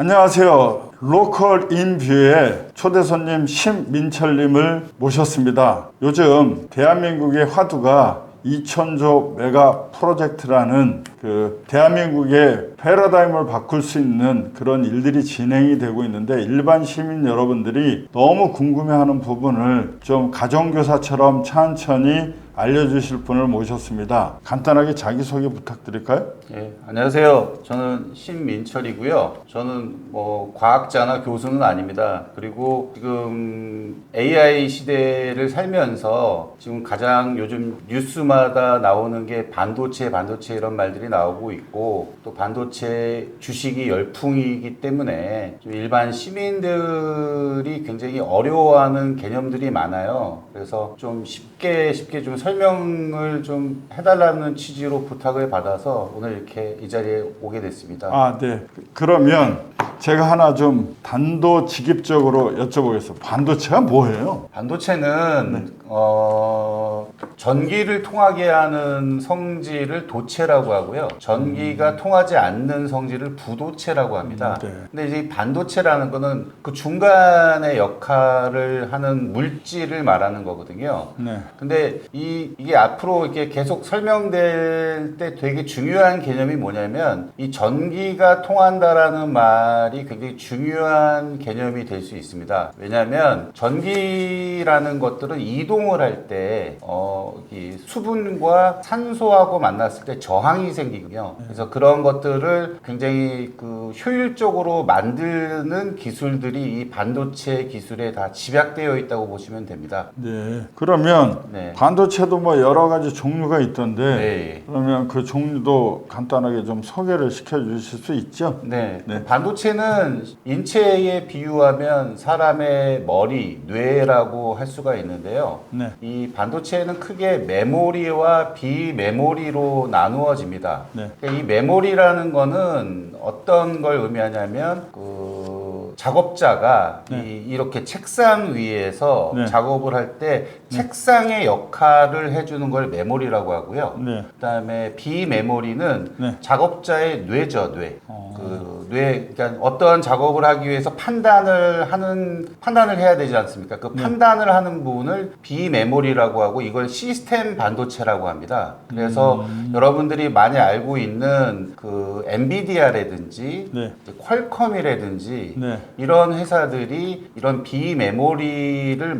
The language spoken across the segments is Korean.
안녕하세요. 로컬 인뷰의 초대 손님 신민철님을 모셨습니다. 요즘 대한민국의 화두가 2000조 메가 프로젝트라는 대한민국의 패러다임을 바꿀 수 있는 그런 일들이 진행이 되고 있는데, 일반 시민 여러분들이 너무 궁금해하는 부분을 좀 가정교사처럼 천천히 알려주실 분을 모셨습니다. 간단하게 자기소개 부탁드릴까요? 예, 안녕하세요. 저는 신민철이고요. 저는 과학자나 교수는 아닙니다. 그리고 지금 AI 시대를 살면서 지금 가장 요즘 뉴스마다 나오는 게 반도체 이런 말들이 나오고 있고, 또 반도체 주식이 열풍이기 때문에 좀 일반 시민들이 굉장히 어려워하는 개념들이 많아요. 그래서 좀 쉽게 좀 설명을 좀 해달라는 취지로 부탁을 받아서 오늘 이렇게 이 자리에 오게 됐습니다. 네. 그러면 제가 하나 좀 단도직입적으로 여쭤보겠습니다. 반도체가 뭐예요? 반도체는 전기를 통하게 하는 성질을 도체라고 하고요. 전기가 통하지 않는 성질을 부도체라고 합니다. 네. 근데 이제 반도체라는 거는 그 중간의 역할을 하는 물질을 말하는 거거든요. 네. 근데 이게 앞으로 이렇게 계속 설명될 때 되게 중요한 개념이 뭐냐면, 이 전기가 통한다라는 말이 굉장히 중요한 개념이 될 수 있습니다. 왜냐하면 전기라는 것들은 이동을 할 때 이 수분과 산소하고 만났을 때 저항이 생기거든요. 그래서 그런 것들을 굉장히 효율적으로 만드는 기술들이 이 반도체 기술에 다 집약되어 있다고 보시면 됩니다. 네. 그러면 네. 반도체도 뭐 여러 가지 종류가 있던데, 네. 그러면 그 종류도 간단하게 좀 소개를 시켜 주실 수 있죠? 네. 네. 반도체는 인체에 비유하면 사람의 머리, 뇌라고 할 수가 있는데요. 네. 이 반도체는 크게 메모리와 비메모리로 나누어집니다. 네. 그러니까 이 메모리라는 거는 어떤 걸 의미하냐면, 작업자가 네. 이렇게 책상 위에서 네. 작업을 할 때 책상의 역할을 해주는 걸 메모리라고 하고요. 네. 그다음에 비메모리는 네. 작업자의 뇌죠, 뇌. 그러니까 어떠한 작업을 하기 위해서 판단을 해야 되지 않습니까? 그 판단을 하는 부분을 비메모리라고 하고, 이걸 시스템 반도체라고 합니다. 그래서 여러분들이 많이 알고 있는 엔비디아라든지 네. 퀄컴이라든지 네. 이런 회사들이 이런 비메모리를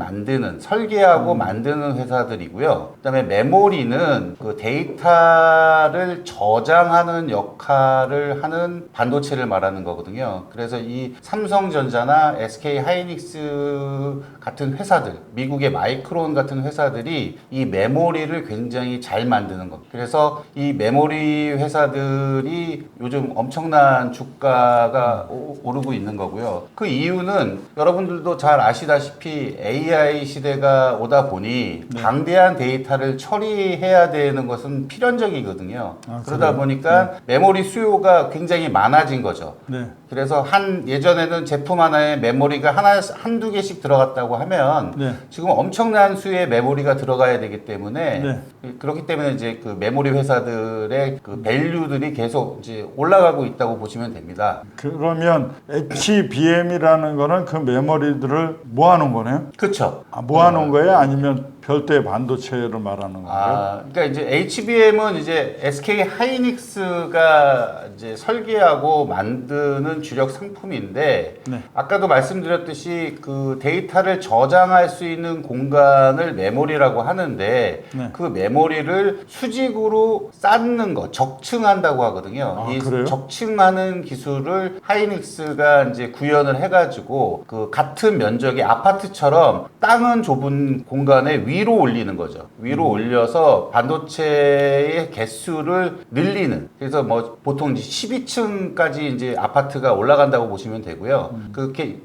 설계하고 만드는 회사들이고요. 그다음에 메모리는 데이터를 저장하는 역할을 하는 반도체를 말하는 거거든요. 그래서 이 삼성전자나 SK 하이닉스 같은 회사들, 미국의 마이크론 같은 회사들이 이 메모리를 굉장히 잘 만드는 겁니다. 그래서 이 메모리 회사들이 요즘 엄청난 주가가 오르고 있는 거고요. 그 이유는 여러분들도 잘 아시다시피 AI 시대가 오다 보니 방대한 데이터를 처리해야 되는 것은 필연적이거든요. 그러다 보니까 메모리 수요가 굉장히 많아진 거죠. 네. 그래서 예전에는 제품 하나에 메모리가 한두 개씩 들어갔다고 하면, 네. 지금 엄청난 수의 메모리가 들어가야 되기 때문에, 네. 그렇기 때문에 이제 메모리 회사들의 밸류들이 계속 이제 올라가고 있다고 보시면 됩니다. 그러면 HBM이라는 거는 그 메모리들을 모아놓은 거네요? 그렇죠. 모아놓은 거예요? 아니면 별도의 반도체를 말하는 건가요? 그러니까 이제 HBM은 이제 SK 하이닉스가 이제 설계하고 만드는 주력 상품인데, 네. 아까도 말씀드렸듯이 데이터를 저장할 수 있는 공간을 메모리라고 하는데, 네. 그 메모리를 수직으로 쌓는 거, 적층한다고 하거든요. 이 그래요? 적층하는 기술을 하이닉스가 이제 구현을 해가지고 같은 면적의 아파트처럼 땅은 좁은 공간에 위로 올리는 거죠. 위로 올려서 반도체의 개수를 늘리는. 그래서 보통 이제 12층까지 이제 아파트가 올라간다고 보시면 되고요.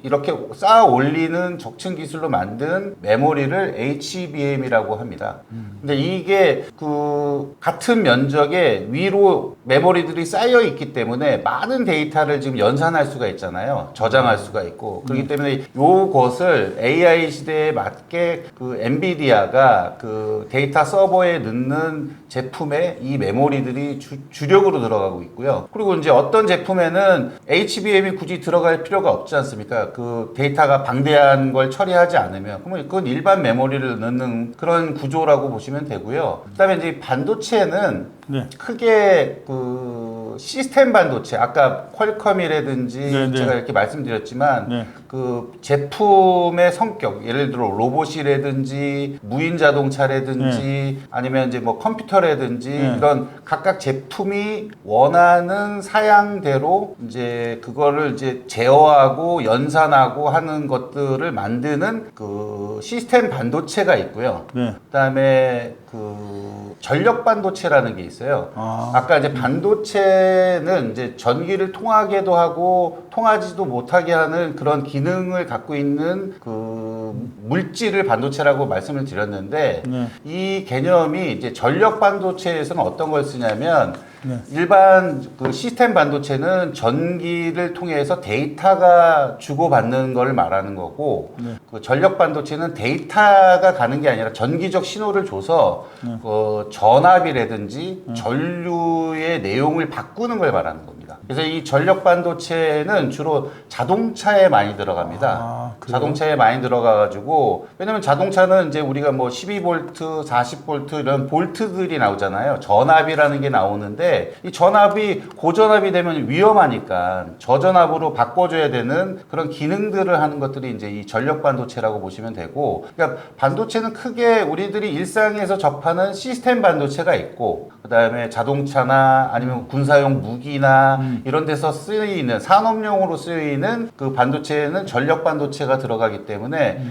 이렇게 쌓아 올리는 적층 기술로 만든 메모리를 HBM이라고 합니다. 근데 이게 같은 면적에 위로 메모리들이 쌓여 있기 때문에 많은 데이터를 지금 연산할 수가 있잖아요. 저장할 저장할 수가 있고 그렇기 때문에 요것을 AI 시대에 맞게 그 엔비디아가 그 데이터 서버에 넣는 제품에 이 메모리들이 주력으로 들어가고 있고요. 그리고 이제 어떤 제품에는 HBM이 굳이 들어갈 필요가 없지 않습니까? 그 데이터가 방대한 걸 처리하지 않으면 그러면 그건 일반 메모리를 넣는 그런 구조라고 보시면 되고요. 그다음에 이제 반도체는 네. 크게 그 시스템 반도체 아까 퀄컴이라든지 네, 네. 제가 이렇게 말씀드렸지만 네. 그 제품의 성격 예를 들어 로봇이라든지 무인 자동차라든지 아니면 이제 뭐 컴퓨터라든지 이런 각각 제품이 원하는 사양대로 이제 그거를 이제 제어하고 연산하고 하는 것들을 만드는 그 시스템 반도체가 있고요. 네. 그다음에 그 전력 반도체라는 게 있어요. 아까 이제 반도체는 이제 전기를 통하게도 하고 통하지도 못하게 하는 그런 기능을 갖고 있는 그 물질을 반도체라고 말씀을 드렸는데 네. 이 개념이 이제 전력 반도체에서는 어떤 걸 쓰냐면 네. 일반 그 시스템 반도체는 전기를 통해서 데이터가 주고받는 걸 말하는 거고 그 전력 반도체는 데이터가 가는 게 아니라 전기적 신호를 줘서 전압이라든지 전류의 내용을 바꾸는 걸 말하는 겁니다. 그래서 이 전력 반도체는 주로 자동차에 많이 들어갑니다. 자동차에 많이 들어가가지고 왜냐면 자동차는 이제 우리가 뭐 12V, 40V 이런 볼트들이 나오잖아요. 전압이라는 게 나오는데 이 전압이 고전압이 되면 위험하니까 저전압으로 바꿔줘야 되는 그런 기능들을 하는 것들이 이제 이 전력 반도체라고 보시면 되고 그러니까 반도체는 크게 우리들이 일상에서 접하는 시스템 반도체가 있고 그 다음에 자동차나 아니면 군사용 무기나 이런 데서 쓰이는 산업용으로 쓰이는 그 반도체는 전력 반도체가 들어가기 때문에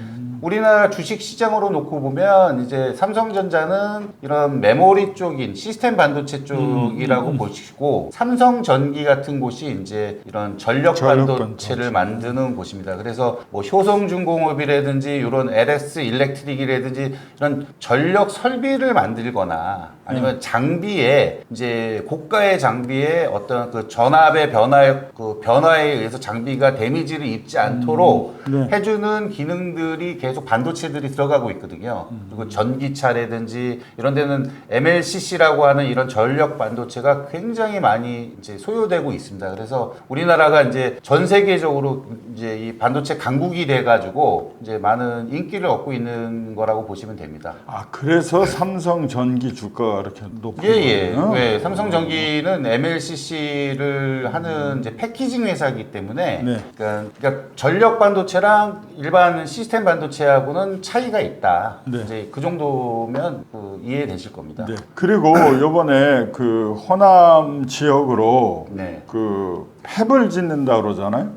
우리나라 주식 시장으로 놓고 보면 이제 삼성전자는 이런 메모리 쪽인 시스템 반도체 쪽이라고 보시고 삼성전기 같은 곳이 이제 이런 전력 반도체를 만드는 곳입니다. 그래서 뭐 효성중공업이라든지 이런 LS 일렉트릭이라든지 이런 전력 설비를 만들거나 아니면 장비에 이제 고가의 장비에 어떤 그 전압의 변화에 의해서 장비가 데미지를 입지 않도록 해주는 기능들이 계속 반도체들이 들어가고 있거든요. 그리고 전기차라든지 이런 데는 MLCC라고 하는 이런 전력 반도체가 굉장히 많이 이제 소요되고 있습니다. 그래서 우리나라가 이제 전 세계적으로 이제 이 반도체 강국이 돼가지고 이제 많은 인기를 얻고 있는 거라고 보시면 됩니다. 아, 그래서 삼성전기 주가가 이렇게 높은 예. 거예요? 네, 삼성전기는 MLCC를 하는 이제 패키징 회사이기 때문에 그러니까 전력 반도체랑 일반 시스템 반도체하고는 차이가 있다. 이제 그 정도면 그 이해되실 겁니다. 네. 그리고 요번에 그 호남 지역으로 그 팹을 짓는다 그러잖아요.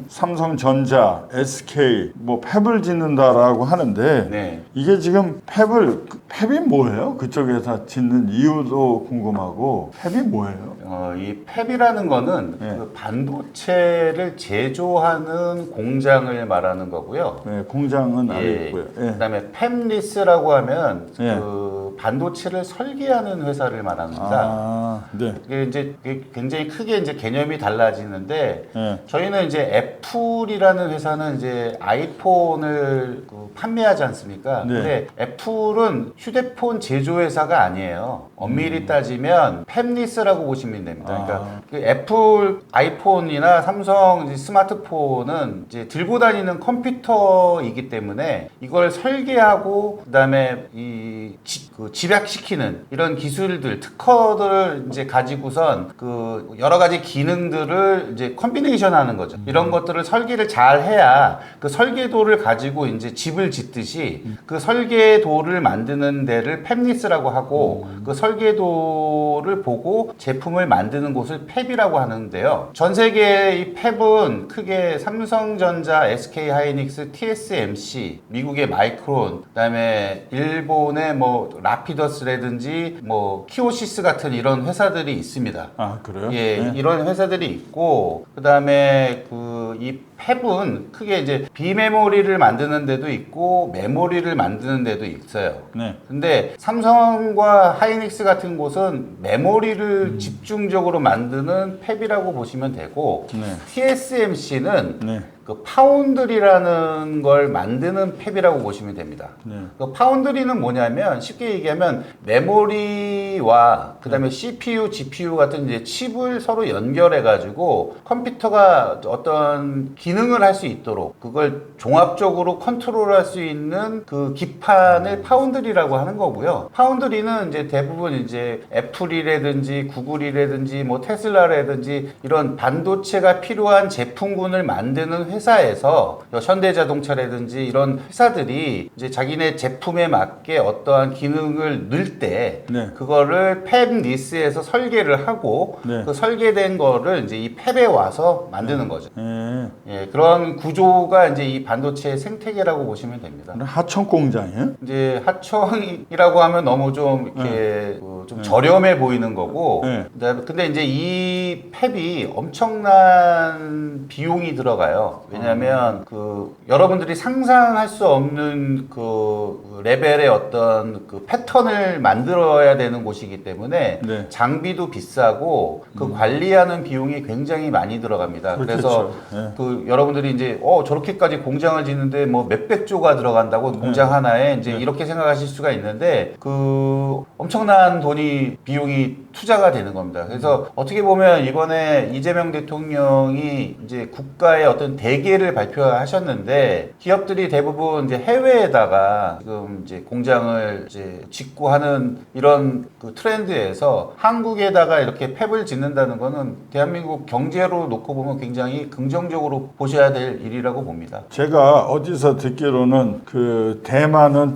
삼성전자, SK 뭐 팹을 짓는다라고 하는데 이게 지금 팹이 뭐예요? 그쪽에서 짓는 이유도 궁금하고 팹이 뭐예요? 이 팹이라는 거는 그 반도체를 제조하는 공장을 말하는 거고요. 공장은 알겠고요. 그다음에 팹리스라고 하면 그 반도체를 설계하는 회사를 말합니다. 이게 이제 굉장히 크게 이제 개념이 달라지는데 저희는 이제 애플이라는 회사는 이제 아이폰을 그 판매하지 않습니까? 근데 애플은 휴대폰 제조 회사가 아니에요. 엄밀히 따지면 팹리스라고 보시면 됩니다. 그러니까 그 애플 아이폰이나 삼성 스마트폰은 이제 들고 다니는 컴퓨터이기 때문에 이걸 설계하고 그다음에 그 집약시키는 이런 기술들 특허들을 이제 가지고선 그 여러 가지 기능들을 이제 컨비네이션 하는 거죠. 이런 것들을 설계를 잘 해야 그 설계도를 가지고 이제 집을 짓듯이 그 설계도를 만드는 데를 팹리스라고 하고 그 설계도를 보고 제품을 만드는 곳을 팹이라고 하는데요. 전 세계의 이 팹은 크게 삼성전자, SK하이닉스, TSMC, 미국의 마이크론, 그다음에 일본의 뭐 라피더스라든지 뭐 키오시스 같은 이런 회사들이 있습니다. 아, 그래요? 이런 회사들이 있고 그다음에 그 이 팹은 크게 이제 비메모리를 만드는 데도 있고 메모리를 만드는 데도 있어요. 네. 근데 삼성과 하이닉스 같은 곳은 메모리를 집중적으로 만드는 팹이라고 보시면 되고 네. TSMC는 네. 그 파운드리라는 걸 만드는 팹이라고 보시면 됩니다. 네. 그 파운드리는 뭐냐면 쉽게 얘기하면 메모리와 그다음에 CPU, GPU 같은 이제 칩을 서로 연결해 가지고 컴퓨터가 어떤 기능을 할 수 있도록 그걸 종합적으로 컨트롤할 수 있는 그 기판을 파운드리라고 하는 거고요. 파운드리는 이제 대부분 이제 애플이라든지 구글이라든지 뭐 테슬라라든지 이런 반도체가 필요한 제품군을 만드는 회사에서 현대자동차라든지 이런 회사들이 이제 자기네 제품에 맞게 어떠한 기능을 넣을 때 네. 그거를 팹 리스에서 설계를 하고 네. 그 설계된 거를 이제 이 팹에 와서 만드는 거죠. 네. 예, 그런 구조가 이제 이 반도체의 생태계라고 보시면 됩니다. 하청 공장이에요? 이제 하청이라고 하면 너무 좀 이렇게 좀 저렴해 보이는 거고, 네. 근데 이제 이 팹이 엄청난 비용이 들어가요. 왜냐하면 그 여러분들이 상상할 수 없는 그 레벨의 어떤 그 패턴을 만들어야 되는 곳이기 때문에 네. 장비도 비싸고 그 관리하는 비용이 굉장히 많이 들어갑니다. 그래서 네. 그 여러분들이 이제 저렇게까지 공장을 짓는데 뭐 몇백 조가 들어간다고 공장 하나에 이제 이렇게 생각하실 수가 있는데 그 엄청난 돈이 비용이 투자가 되는 겁니다. 그래서 어떻게 보면 이번에 이재명 대통령이 이제 국가의 어떤 대계를 발표하셨는데 기업들이 대부분 이제 해외에다가 지금 이제 공장을 이제 짓고 하는 이런 그 트렌드에서 한국에다가 이렇게 팹을 짓는다는 거는 대한민국 경제로 놓고 보면 굉장히 긍정적으로 보셔야 될 일이라고 봅니다. 제가 어디서 듣기로는 그 대만은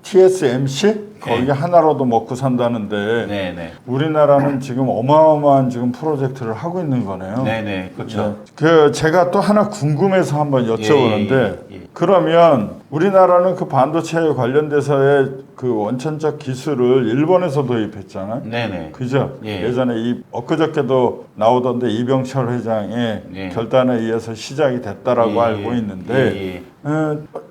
TSMC 거기 하나로도 먹고 산다는데 네네. 우리나라는 지금 어마어마한 지금 프로젝트를 하고 있는 거네요. 네네. 그렇죠. 그 제가 또 하나 궁금해서 한번 여쭤보는데 예. 그러면 우리나라는 그 반도체에 관련돼서의 그 원천적 기술을 일본에서 도입했잖아요. 네네. 그죠? 예. 예전에 엊그저께도 나오던데 이병철 회장의 예. 결단에 의해서 시작이 됐다라고 예. 알고 있는데 예.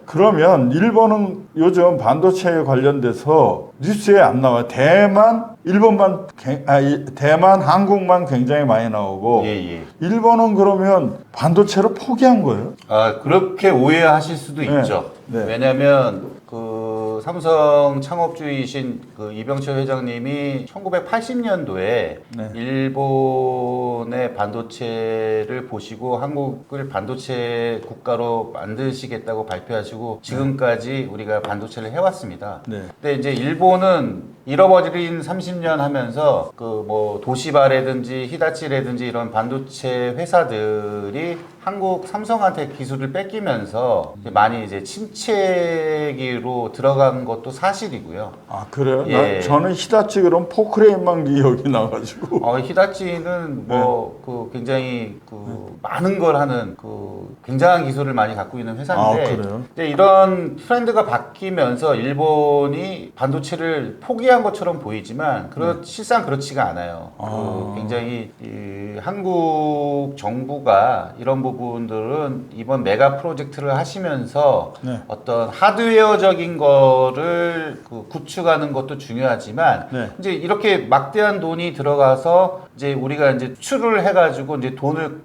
그러면 일본은 요즘 반도체에 관련돼서 뉴스에 안 나와요. 대만, 한국만 굉장히 많이 나오고 예. 일본은 그러면 반도체로 포기한 거예요? 아, 그렇게 오해하실 수도 네. 있죠. 네. 왜냐하면 그 삼성 창업주이신 그 이병철 회장님이 1980년도에 네. 일본의 반도체를 보시고 한국을 반도체 국가로 만드시겠다고 발표하시고 지금까지 우리가 반도체를 해왔습니다. 네. 근데 이제 일본은 잃어버린 30년 하면서 그 뭐 도시바라든지 히다치라든지 이런 반도체 회사들이 한국 삼성한테 기술을 뺏기면서 많이 이제 침체기로 들어간 것도 사실이고요. 아 그래요? 예. 저는 히다치 그럼 포크레인만 기억이 나가지고. 히다치는 뭐 그 굉장히 그 많은 걸 하는 그 굉장한 기술을 많이 갖고 있는 회사인데 아, 그래요? 이제 이런 트렌드가 바뀌면서 일본이 반도체를 포기한 것처럼 보이지만 실상 그렇지가 않아요. 그 굉장히 이 한국 정부가 이런 부분들은 이번 메가 프로젝트를 하시면서 네. 어떤 하드웨어적인 거를 그 구축하는 것도 중요하지만 네. 이제 이렇게 막대한 돈이 들어가서 이제 우리가 이제 수출을 해가지고 이제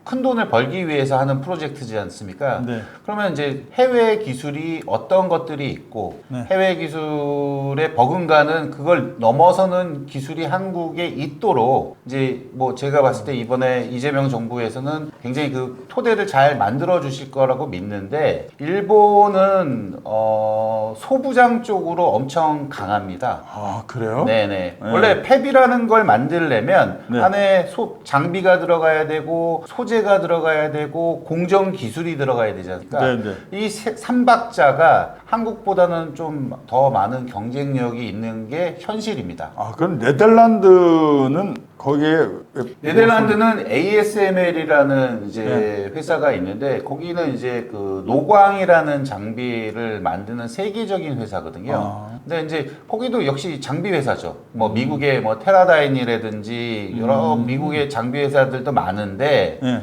큰 돈을 벌기 위해서 하는 프로젝트지 않습니까? 네. 그러면 이제 해외 기술이 어떤 것들이 있고 네. 해외 기술의 버금가는 그걸 넘어서는 기술이 한국에 있도록 이제 뭐 제가 봤을 때 이번에 이재명 정부에서는 굉장히 그 토대를 잘 만들어 주실 거라고 믿는데 일본은 소부장 쪽으로 엄청 강합니다. 아 그래요? 네네. 원래 팹이라는 걸 만들려면 네. 안에 장비가 들어가야 되고 소재가 들어가야 되고 공정 기술이 들어가야 되지 않습니까? 네네. 이 삼박자가 한국보다는 좀 더 많은 경쟁력이 있는 게 현실입니다. 아 그럼 네덜란드는 거기에 네덜란드는 ASML이라는 이제 네. 회사가 있는데 거기는 이제 그 노광이라는 장비를 만드는 세계적인 회사거든요. 근데 이제 거기도 역시 장비 회사죠. 뭐 미국의 뭐 테라다인이라든지 여러 미국의 장비 회사들도 많은데 네.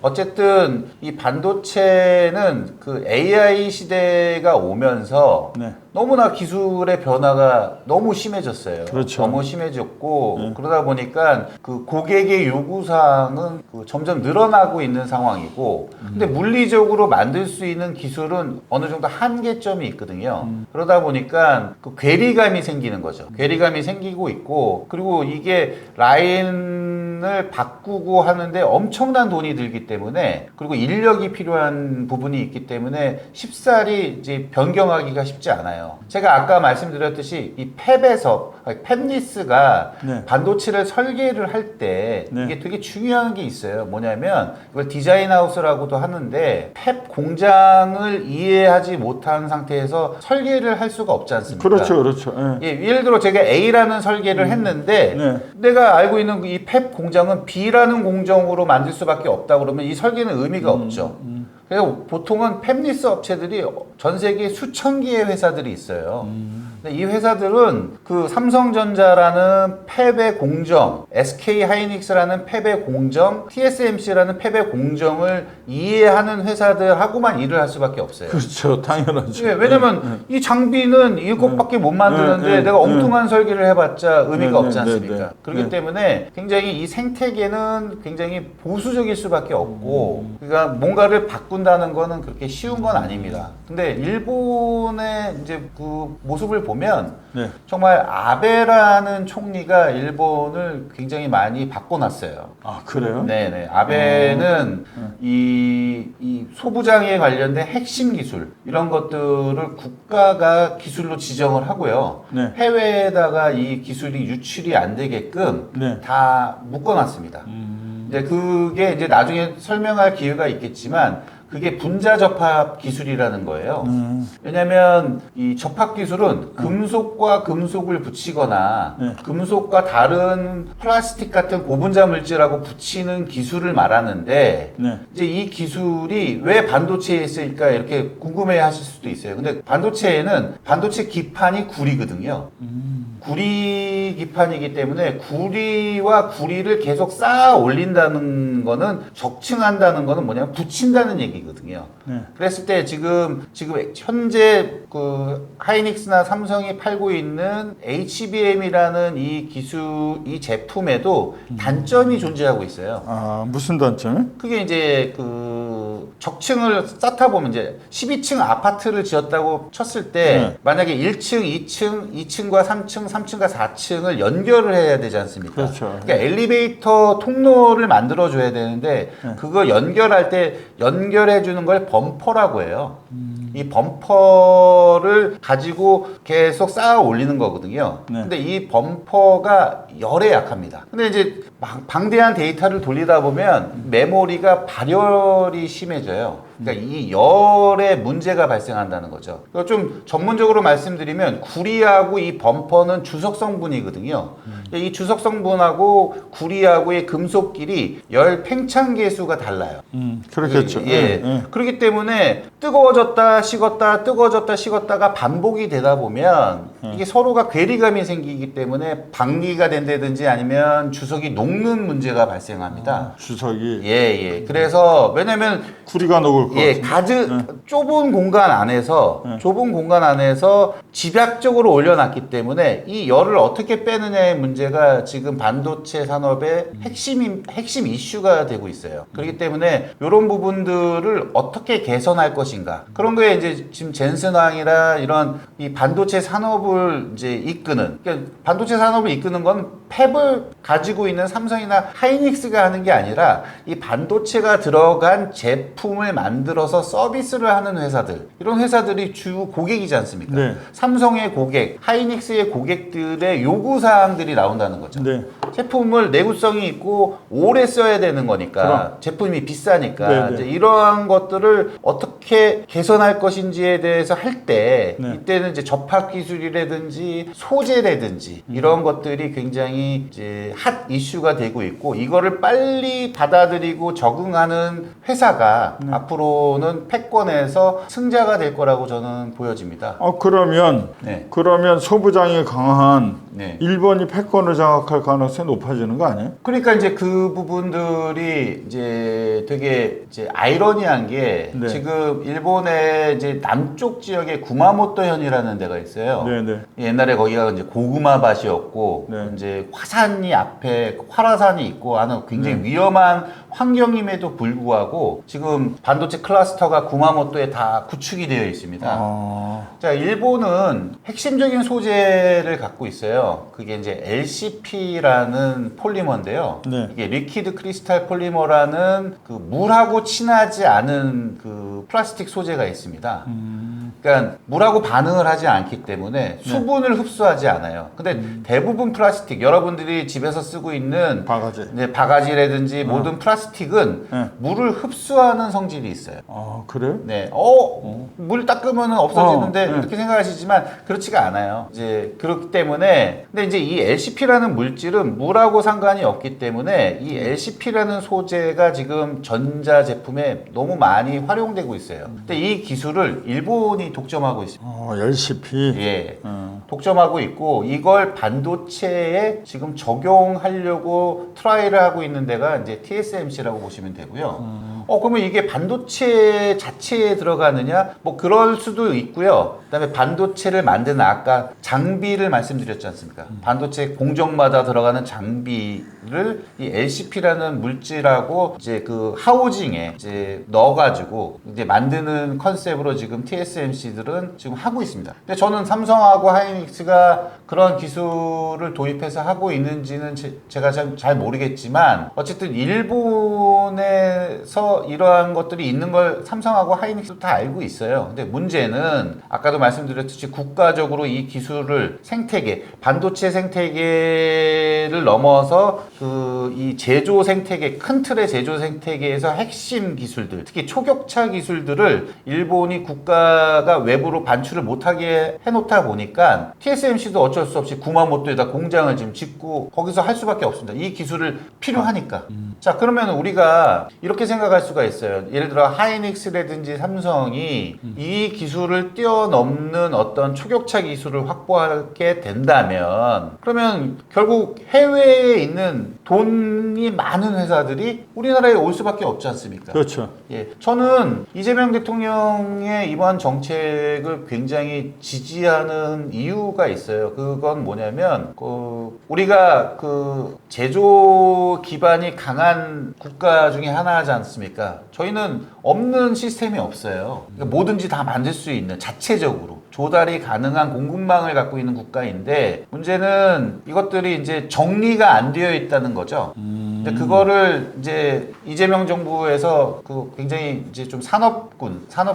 어쨌든 이 반도체는 그 AI 시대가 오면서 네. 너무나 기술의 변화가 너무 심해졌어요. 그렇죠. 너무 심해졌고 그러다 보니까 그 고객의 요구사항은 그 점점 늘어나고 있는 상황이고 근데 물리적으로 만들 수 있는 기술은 어느 정도 한계점이 있거든요. 그러다 보니까 그 괴리감이 생기는 거죠. 괴리감이 생기고 있고 그리고 이게 라인을 바꾸고 하는데 엄청난 돈이 들기 때문에 그리고 인력이 필요한 부분이 있기 때문에 쉽사리 이제 변경하기가 쉽지 않아요. 제가 아까 말씀드렸듯이 이 팹리스가 네. 반도체를 설계를 할 때 네. 이게 되게 중요한 게 있어요. 뭐냐면 이걸 디자인하우스라고도 하는데 팹 공장을 이해하지 못한 상태에서 설계를 할 수가 없지 않습니까? 그렇죠, 그렇죠. 예. 예, 예를 들어 제가 A라는 설계를 했는데 네. 내가 알고 있는 이 팹 공장은 B라는 공정으로 만들 수밖에 없다 그러면 이 설계는 의미가 없죠. 그래서 보통은 팹리스 업체들이 전 세계에 수천 개의 회사들이 있어요. 근데 이 회사들은 그 삼성전자라는 팹의 공정, SK 하이닉스라는 팹의 공정, TSMC라는 팹의 공정을 이해하는 회사들하고만 일을 할 수밖에 없어요. 그렇죠, 당연하죠. 예, 왜냐면 이 장비는 이것밖에 못 만드는데 내가 엉뚱한 설계를 해봤자 의미가 없지 않습니까? 그렇기 때문에 굉장히 이 생태계는 굉장히 보수적일 수밖에 없고 그러니까 뭔가를 바꾼다는 거는 그렇게 쉬운 건 아닙니다. 근데 일본의 이제 그 모습을 보면 네. 정말 아베라는 총리가 일본을 굉장히 많이 바꿔놨어요. 아, 그래요? 네네. 아베는 이 소부장에 관련된 핵심 기술 이런 것들을 국가가 기술로 지정을 하고요. 네. 해외에다가 이 기술이 유출이 안 되게끔 네. 다 묶어놨습니다. 이제 그게 이제 나중에 설명할 기회가 있겠지만 그게 분자 접합 기술이라는 거예요. 왜냐하면 이 접합 기술은 금속과 금속을 붙이거나 네. 금속과 다른 플라스틱 같은 고분자 물질하고 붙이는 기술을 말하는데 네. 이제 이 기술이 왜 반도체에 있을까 이렇게 궁금해 하실 수도 있어요. 근데 반도체에는 반도체 기판이 구리거든요. 구리 기판이기 때문에 구리와 구리를 계속 쌓아 올린다는 거는 적층한다는 거는 뭐냐면 붙인다는 얘기거든요. 네. 그랬을 때 지금 현재 그 하이닉스나 삼성이 팔고 있는 HBM이라는 이 기술 이 제품에도 단점이 존재하고 있어요. 아, 무슨 단점이? 그게 이제 그 적층을 쌓다 보면 이제 12층 아파트를 지었다고 쳤을 때 만약에 1층, 2층, 2층과 3층, 3층과 4층을 연결을 해야 되지 않습니까? 그렇죠. 그러니까 엘리베이터 통로를 만들어 줘야 되는데 그거 연결할 때 연결해 주는 걸 범퍼라고 해요. 이 범퍼를 가지고 계속 쌓아 올리는 거거든요. 네. 근데 이 범퍼가 열에 약합니다. 근데 이제 방대한 데이터를 돌리다 보면 메모리가 발열이 심해져요. 그러니까 이 열에 문제가 발생한다는 거죠. 좀 전문적으로 말씀드리면 구리하고 이 범퍼는 주석 성분이거든요. 이 주석 성분하고 구리하고의 금속끼리 열 팽창 계수가 달라요. 그렇겠죠. 예. 그렇기 때문에 뜨거워졌다 식었다 뜨거워졌다 식었다가 반복이 되다 보면 이게 서로가 괴리감이 생기기 때문에 방리가 된다든지 아니면 주석이 녹는 문제가 발생합니다. 주석이 예. 그래서 왜냐면 구리가 녹을 것 같아요. 좁은 공간 안에서 집약적으로 올려놨기 때문에 이 열을 어떻게 빼느냐의 문제가 지금 반도체 산업의 핵심 이슈가 되고 있어요. 그렇기 때문에 이런 부분들을 어떻게 개선할 것인가. 그런 거에 이제 지금 젠슨왕이라 이런 이 반도체 산업을 이제 이끄는, 그러니까 반도체 산업을 이끄는 건 팹을 가지고 있는 삼성이나 하이닉스가 하는 게 아니라 이 반도체가 들어간 제품을 만들어서 서비스를 하는 회사들, 이런 회사들이 주 고객이지 않습니까? 네. 삼성의 고객, 하이닉스의 고객들의 요구사항들이 나온다는 거죠. 네. 제품을 내구성이 있고 오래 써야 되는 거니까 그럼. 제품이 비싸니까 네, 네. 이제 이러한 것들을 어떻게 개선할 것인지에 대해서 할 때 네. 이때는 이제 접합 기술이라든지 소재라든지 이런 것들이 굉장히 이제 핫 이슈가 되고 있고 이거를 빨리 받아들이고 적응하는 회사가 앞으로는 패권에서 승자가 될 거라고 저는 보여집니다. 그러면 네. 소부장이 강한 네. 일본이 패권을 장악할 가능성이 높아지는 거 아니에요? 그러니까 이제 그 부분들이 이제 되게 이제 아이러니한 게 네. 지금 일본의 이제 남쪽 지역에 구마모토현이라는 데가 있어요. 네네. 옛날에 거기가 이제 고구마 밭이었고 네. 이제 화산이 앞에 활화산이 있고 하는 굉장히 네. 위험한 환경임에도 불구하고 지금 반도체 클러스터가 구마모토에 다 구축이 되어 있습니다. 자, 일본은 핵심적인 소재를 갖고 있어요. 그게 이제 LCP라는 폴리머인데요. 네. 이게 리퀴드 크리스탈 폴리머라는 그 물하고 친하지 않은 그 플라스틱 소재가 있습니다. 그러니까 물하고 반응을 하지 않기 때문에 수분을 흡수하지 않아요. 근데 대부분 플라스틱, 여러분들이 집에서 쓰고 있는 바가지. 네, 바가지라든지 모든 플라스틱은 네. 물을 흡수하는 성질이 있어요. 아, 그래요? 네, 물 닦으면 없어지는데 네. 이렇게 생각하시지만 그렇지가 않아요. 이제 그렇기 때문에 근데 이제 이 LCP라는 물질은 물하고 상관이 없기 때문에 이 LCP라는 소재가 지금 전자 제품에 너무 많이 활용되고 있어요. 근데 이 기술을 일본이 독점하고 있습니다. LCP. 예. 독점하고 있고 이걸 반도체에 지금 적용하려고 트라이를 하고 있는 데가 이제 TSMC라고 보시면 되고요. 그러면 이게 반도체 자체에 들어가느냐? 뭐 그럴 수도 있고요. 그다음에 반도체를 만드는 아까 장비를 말씀드렸지 않습니까? 반도체 공정마다 들어가는 장비를 이 LCP라는 물질하고 이제 그 하우징에 이제 넣어가지고 이제 만드는 컨셉으로 지금 TSMC들은 지금 하고 있습니다. 근데 저는 삼성하고 하이닉스가 그런 기술을 도입해서 하고 있는지는 제가 잘 모르겠지만 어쨌든 일본에서 이러한 것들이 있는 걸 삼성하고 하이닉스도 다 알고 있어요. 근데 문제는 아까도 말씀드렸듯이 국가적으로 이 기술을 생태계, 반도체 생태계를 넘어서 그 이 제조 생태계, 큰 틀의 제조 생태계에서 핵심 기술들, 특히 초격차 기술들을 일본이 국가가 외부로 반출을 못하게 해놓다 보니까 TSMC도 어쩔 수 없이 구마모토에다 공장을 지금 짓고 거기서 할 수밖에 없습니다. 이 기술을 필요하니까. 자, 그러면 우리가 이렇게 생각할 수가 있어요. 예를 들어 하이닉스라든지 삼성이 이 기술을 뛰어넘는 어떤 초격차 기술을 확보하게 된다면 그러면 결국 해외에 있는 돈이 많은 회사들이 우리나라에 올 수밖에 없지 않습니까? 그렇죠. 예, 저는 이재명 대통령의 이번 정책을 굉장히 지지하는 이유가 있어요. 그건 뭐냐면 우리가 그 제조 기반이 강한 국가 중에 하나지 않습니까? 저희는 없는 시스템이 없어요. 그러니까 뭐든지 다 만들 수 있는 자체적으로 조달이 가능한 공급망을 갖고 있는 국가인데 문제는 이것들이 이제 정리가 안 되어 있다는 거죠. 근데 그거를 이제 이재명 정부에서 그 굉장히 이제 좀 산업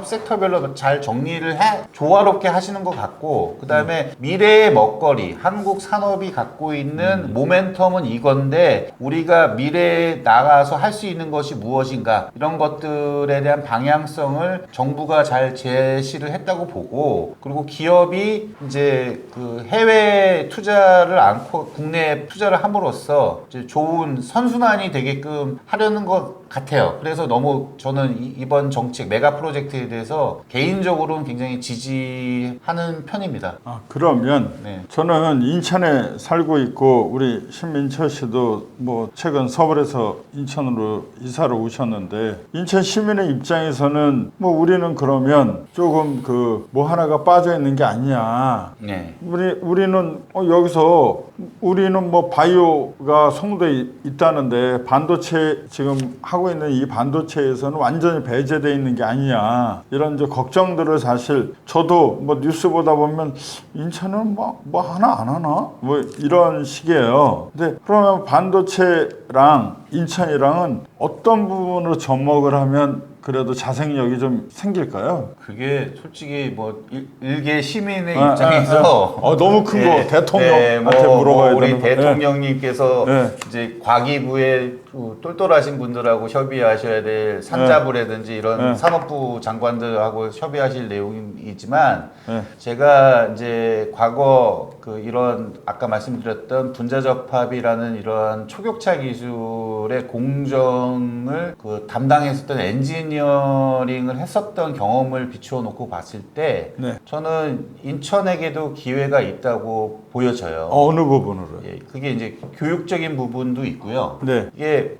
섹터별로 잘 정리를 조화롭게 하시는 것 같고 그 다음에 미래의 먹거리, 한국 산업이 갖고 있는 모멘텀은 이건데 우리가 미래에 나가서 할 수 있는 것이 무엇인가 이런 것들에 대한 방향성을 정부가 잘 제시를 했다고 보고 그리고 기업이 이제 그 해외 투자를 않고 국내에 투자를 함으로써 이제 좋은 선순환이 되게끔 하려는 것 같아요. 그래서 너무 저는 이번 정책 메가 프로젝트에 대해서 개인적으로는 굉장히 지지하는 편입니다. 그러면 네. 저는 인천에 살고 있고 우리 신민철 씨도 뭐 최근 서울에서 인천으로 이사를 오셨는데 인천 시민의 입장에서는 뭐 우리는 그러면 조금 그 뭐 하나가 빠져 있는 게 아니야. 네. 우리는 여기서 우리는 뭐 바이오가 성도에 있다는데 반도체 지금 하고 있는 이 반도체에서는 완전히 배제되어 있는 게 아니냐 이런 이제 걱정들을 사실 저도 뭐 뉴스 보다 보면 인천은 뭐 하나 안 하나 뭐 이런 식이에요. 근데 그러면 반도체랑 인천이랑은 어떤 부분으로 접목을 하면 그래도 자생력이 좀 생길까요? 그게 솔직히 뭐 일개 시민의 입장에서 너무 큰 거 대통령한테 물어봐야 우리 되는 대통령님께서 네. 이제 과기부에 똘똘하신 분들하고 협의하셔야 될 산자부라든지 이런 산업부 장관들하고 협의하실 내용이지만 제가 이제 과거 그 이런 아까 말씀드렸던 분자접합이라는 이런 초격차 기술 기술의 공정을 그 담당했었던 엔지니어링을 했었던 경험을 비추어 놓고 봤을 때 네. 저는 인천에게도 기회가 있다고 보여져요. 어느 부분으로? 예, 그게 이제 교육적인 부분도 있고요. 네. 이게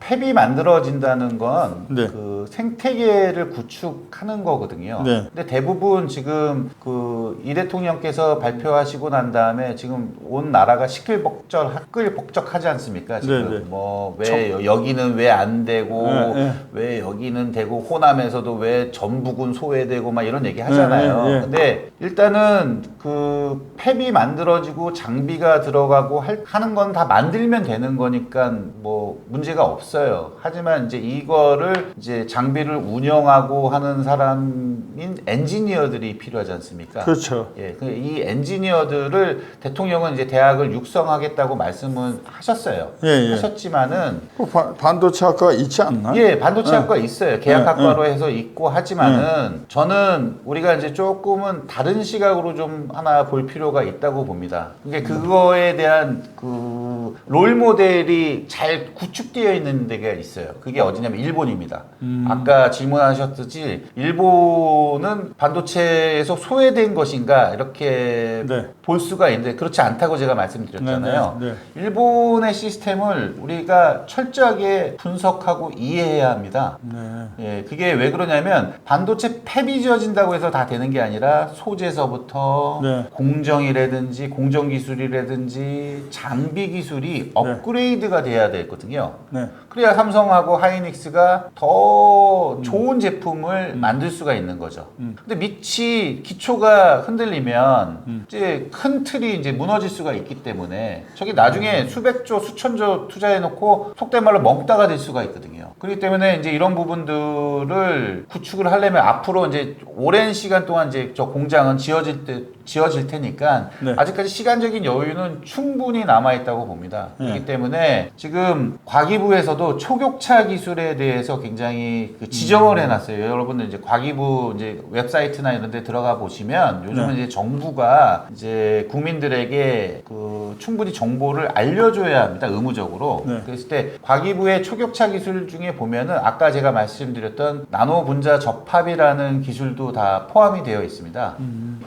팹이 만들어진다는 건 네. 그 생태계를 구축하는 거거든요. 네. 근데 대부분 지금 그 이 대통령께서 발표하시고 난 다음에 지금 온 나라가 시끌벅적하지 않습니까? 지금 네, 네. 뭐 왜 여기는 왜 안 되고 네, 네. 왜 여기는 되고 호남에서도 왜 전북은 소외되고 막 이런 얘기 하잖아요. 네, 네, 네. 근데 일단은 그 팹이 만들어지고 장비가 들어가고 하는 건 다 만들면 되는 거니까 뭐 문제가 없어요. 하지만 이제 이거를 이제 장비를 운영하고 하는 사람인 엔지니어들이 필요하지 않습니까? 그렇죠. 예, 이 엔지니어들을 대통령은 이제 대학을 육성하겠다고 말씀은 하셨어요. 예, 예. 하셨지만은 그 반도체 학과가 있지 않나? 예, 반도체 학과 있어요. 계약학과로 네, 해서 있고 하지만은 저는 우리가 이제 조금은 다른 시각으로 좀 하나 볼 필요가 있다고 봅니다. 그러니까 그거에 대한 그 롤 모델이 잘 구축되어 있는 데가 있어요. 그게 어디냐면 일본입니다. 아까 질문하셨듯이 일본은 반도체에서 소외된 것인가 이렇게 네. 볼 수가 있는데 그렇지 않다고 제가 말씀드렸잖아요. 네, 네, 일본의 시스템을 우리가 철저하게 분석하고 이해해야 합니다. 네. 예, 그게 왜 그러냐면 반도체 팹이 지어진다고 해서 다 되는 게 아니라 소재서부터 네. 공정이라든지 공정 기술이라든지 장비 기술이 업그레이드가 돼야 되거든요. 네. 그래야 삼성하고 하이닉스가 더 좋은 제품을 만들 수가 있는 거죠. 근데 밑이 기초가 흔들리면 이제 큰 틀이 이제 무너질 수가 있기 때문에 저게 나중에 수백조, 수천조 투자해놓고 속된 말로 멍따가 될 수가 있거든요. 그렇기 때문에 이제 이런 부분들을 구축을 하려면 앞으로 이제 오랜 시간 동안 이제 저 공장은 지어질 테니까 네. 아직까지 시간적인 여유는 충분히 남아있다고 봅니다. 네. 그렇기 때문에 지금 과기부에서도 초격차 기술에 대해서 굉장히 그 지정을 해놨어요. 여러분들 이제 과기부 이제 웹사이트나 이런 데 들어가 보시면 요즘은 네. 이제 정부가 이제 국민들에게 그 충분히 정보를 알려줘야 합니다. 의무적으로. 네. 그랬을 때 과기부의 초격차 기술 중에 보면은 아까 제가 말씀드렸던 나노 분자 접합이라는 기술도 다 포함이 되어 있습니다.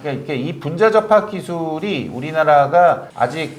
그러니까 이 분자 접합 기술이 우리나라가 아직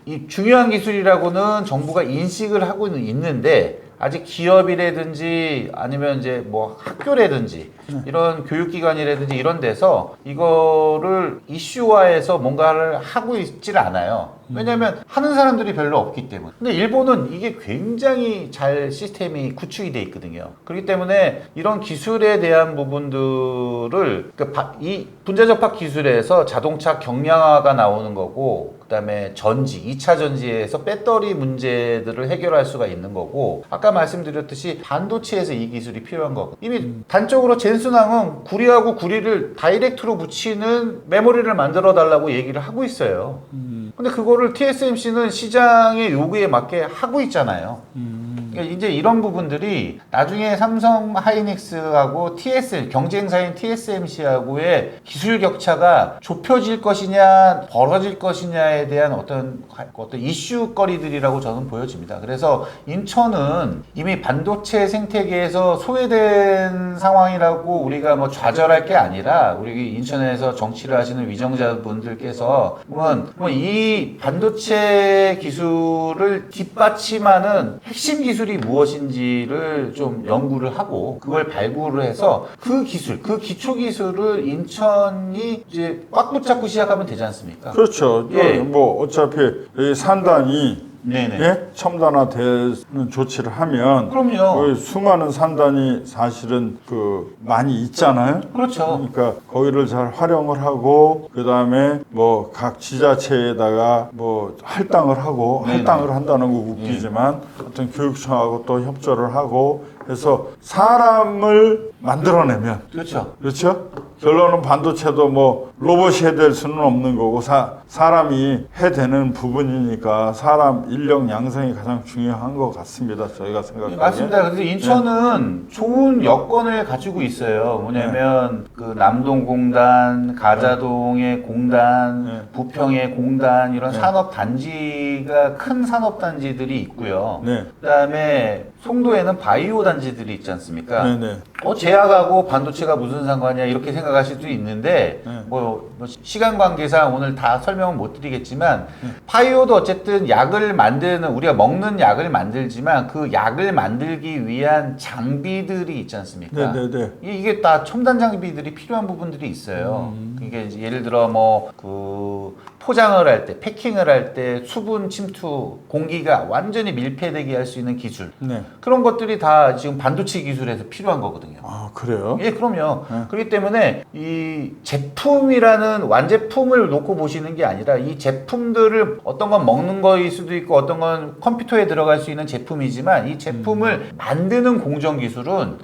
이 중요한 기술이라고는 정부가 인식을 하고 있는데 아직 기업이라든지 아니면 이제 뭐 학교라든지 이런 교육기관이라든지 이런 데서 이거를 이슈화해서 뭔가를 하고 있질 않아요. 왜냐하면 하는 사람들이 별로 없기 때문에. 근데 일본은 이게 굉장히 잘 시스템이 구축이 돼 있거든요. 그렇기 때문에 이런 기술에 대한 부분들을 이 분자접합 기술에서 자동차 경량화가 나오는 거고 그다음에 전지, 2차 전지에서 배터리 문제들을 해결할 수가 있는 거고 아까 말씀드렸듯이 반도체에서 이 기술이 필요한 거고 이미 단적으로 젠슨항은 구리하고 구리를 다이렉트로 붙이는 메모리를 만들어 달라고 얘기를 하고 있어요. 근데 그거를 TSMC는 시장의 요구에 맞게 하고 있잖아요. 그러니까 이제 이런 부분들이 나중에 삼성 하이닉스하고 경쟁사인 TSMC하고의 기술 격차가 좁혀질 것이냐 벌어질 것이냐에 대한 어떤 이슈거리들이라고 저는 보여집니다. 그래서 인천은 이미 반도체 생태계에서 소외된 상황이라고 우리가 뭐 좌절할 게 아니라 우리 인천에서 정치를 하시는 위정자분들께서 이 반도체 기술을 뒷받침하는 핵심 기술이 무엇인지를 좀 연구를 하고 그걸 발굴을 해서 그 기술, 그 기초 기술을 인천이 이제 꽉 붙잡고 시작하면 되지 않습니까? 그렇죠. 예. 뭐 어차피 이 산단이 네네. 예? 첨단화되는 조치를 하면 그럼요. 수많은 산단이 사실은 많이 있잖아요. 그렇죠. 그러니까 거기를 잘 활용을 하고 그 다음에 뭐 각 지자체에다가 뭐 할당을 하고 네네. 할당을 한다는 거 웃기지만 어떤 교육청하고 또 협조를 하고 해서 사람을 만들어내면 그렇죠. 그렇죠? 결론은 반도체도 뭐 로봇이 해될 수는 없는 거고 사람이 해되는 부분이니까 사람 인력 양성이 가장 중요한 것 같습니다. 저희가 생각하기에. 맞습니다. 그래서 인천은 좋은 여건을 가지고 있어요. 뭐냐면 그 남동공단, 가자동의 공단, 부평의 공단 이런 산업 단지가 큰 산업 단지들이 있고요. 네. 그다음에 송도에는 바이오 단지들이 있지 않습니까? 네네. 제약하고 반도체가 무슨 상관이야 이렇게 생각하실 수도 있는데 뭐 시간 관계상 오늘 다 설명은 못 드리겠지만 바이오도 어쨌든 약을 만드는 우리가 먹는 약을 만들지만 그 약을 만들기 위한 장비들이 있지 않습니까? 네네네. 이게 다 첨단 장비들이 필요한 부분들이 있어요. 이게 이제 예를 들어 뭐 그 포장을 할 때, 패킹을 할 때 수분 침투, 공기가 완전히 밀폐되게 할 수 있는 기술. 네. 그런 것들이 다 지금 반도체 기술에서 필요한 거거든요. 아, 그래요? 예, 그럼요. 그렇기 때문에 이 제품이라는 완제품을 놓고 보시는 게 아니라 이 제품들을 어떤 건 먹는 거일 수도 있고 어떤 건 컴퓨터에 들어갈 수 있는 제품이지만 이 제품을 만드는 공정 기술은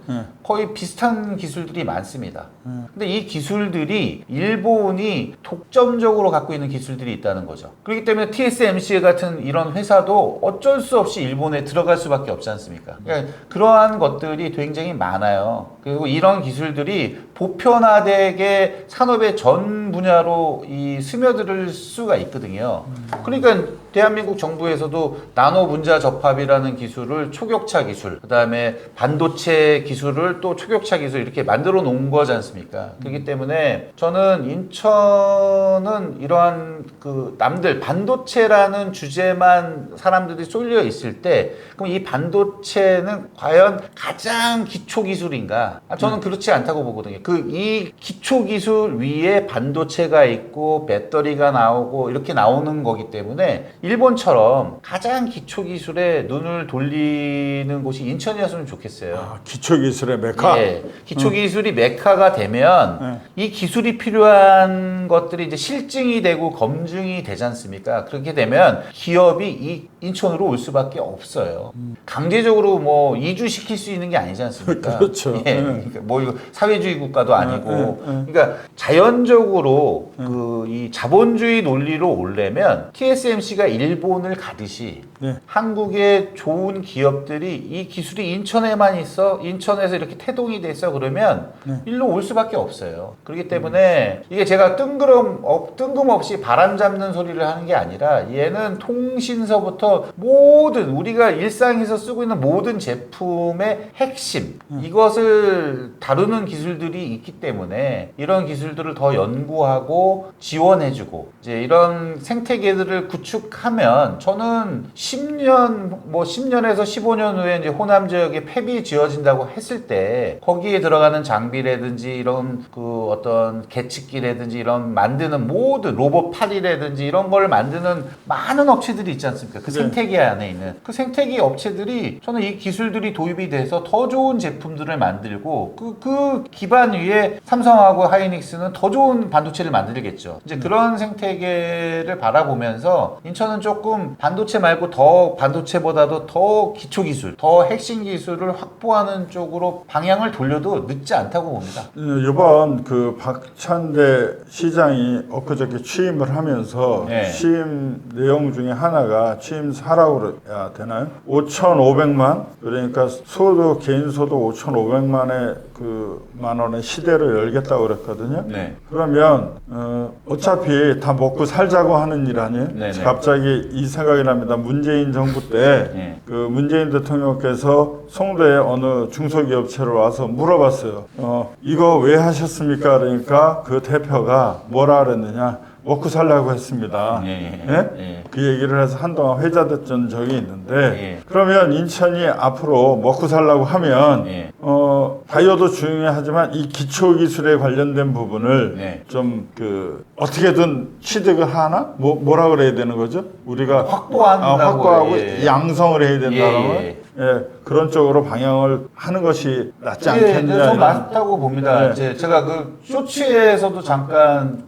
거의 비슷한 기술들이 많습니다. 근데 이 기술들이 일본이 독점적으로 갖고 있는 기술들이 있다는 거죠. 그렇기 때문에 TSMC 같은 이런 회사도 어쩔 수 없이 일본에 들어갈 수밖에 없지 않습니까? 그러니까 그러한 것들이 굉장히 많아요. 그리고 이런 기술들이 보편화되게 산업의 전 분야로 이 스며들 수가 있거든요. 그러니까 대한민국 정부에서도 나노 분자 접합이라는 기술을 초격차 기술, 그다음에 반도체 기술을 또 초격차 기술 이렇게 만들어 놓은 거지 않습니까? 그렇기 때문에 저는 인천은 이러한 그 남들 반도체라는 주제만 사람들이 쏠려 있을 때 그럼 이 반도체는 과연 가장 기초 기술인가? 저는 그렇지 않다고 보거든요. 이 기초 기술 위에 반도체가 있고 배터리가 나오고 이렇게 나오는 거기 때문에 일본처럼 가장 기초 기술에 눈을 돌리는 곳이 인천이었으면 좋겠어요. 아, 기초기술의 메카? 예, 기초 기술이 메카가 되면 이 기술이 필요한 것들이 이제 실증이 되고 검증이 되지 않습니까? 그렇게 되면 기업이 이 인천으로 올 수밖에 없어요. 강제적으로 뭐 이주시킬 수 있는 게 아니지 않습니까? 그렇죠. 예, 그러니까 뭐 이거 사회주의 국가도 아니고, 그러니까 자연적으로 그 이 자본주의 논리로 오려면 TSMC가 일본을 가듯이 한국의 좋은 기업들이 이 기술이 인천에만 있어, 인천에서 이렇게 태동이 됐어 그러면 일로 올 수밖에 없어요. 그렇기 때문에 이게 제가 뜬금없이 바람 잡는 소리를 하는 게 아니라 얘는 통신서부터 모든 우리가 일상에서 쓰고 있는 모든 제품의 핵심 이것을 다루는 기술들이 있기 때문에 이런 기술들을 더 연구하고 지원해주고 이제 이런 생태계들을 구축하면 저는 10년에서 15년 후에 이제 호남 지역에 팹이 지어진다고 했을 때 거기에 들어가는 장비라든지 이런 그 어떤 계측기라든지 이런 만드는 모든 로봇 팔이라든지 이런 걸 만드는 많은 업체들이 있지 않습니까? 그 생태계 안에 있는 그 생태계 업체들이 저는 이 기술들이 도입이 돼서 더 좋은 제품들을 만들고 그 기반 위에 삼성하고 하이닉스는 더 좋은 반도체를 만들겠죠. 이제 그런 생태계를 바라보면서 인천은 조금 반도체 말고 더 반도체보다도 더 기초 기술, 더 핵심 기술을 확보하는 쪽으로 방향을 돌려도 늦지 않다고 봅니다. 이번 그 박찬대 시장이 엊그저께 취임을 하면서 취임 내용 중에 하나가 취임 사라고 해야 되나요? 5,500만 그러니까 개인 소득 5,500만의 만 원의 시대를 열겠다고 그랬거든요. 그러면 어차피 다 먹고 살자고 하는 일 아니에요? 갑자기 이 생각이 납니다. 문재인 정부 때 그 문재인 대통령께서 송도에 어느 중소기업체를 와서 물어봤어요. 이거 왜 하셨습니까? 그러니까 그 대표가 뭐라 그랬느냐? 먹고 살라고 했습니다. 그 얘기를 해서 한동안 회자됐던 적이 있는데 그러면 인천이 앞으로 먹고 살라고 하면 바이오도 중요하지만 이 기초기술에 관련된 부분을 좀 어떻게든 취득을 하나? 뭐라 그래야 되는 거죠? 우리가 확보하고 양성을 해야 된다는 그런 쪽으로 방향을 하는 것이 낫지 않겠느냐. 저는 맞다고 봅니다. 이제 제가 그 쇼츠에서도 잠깐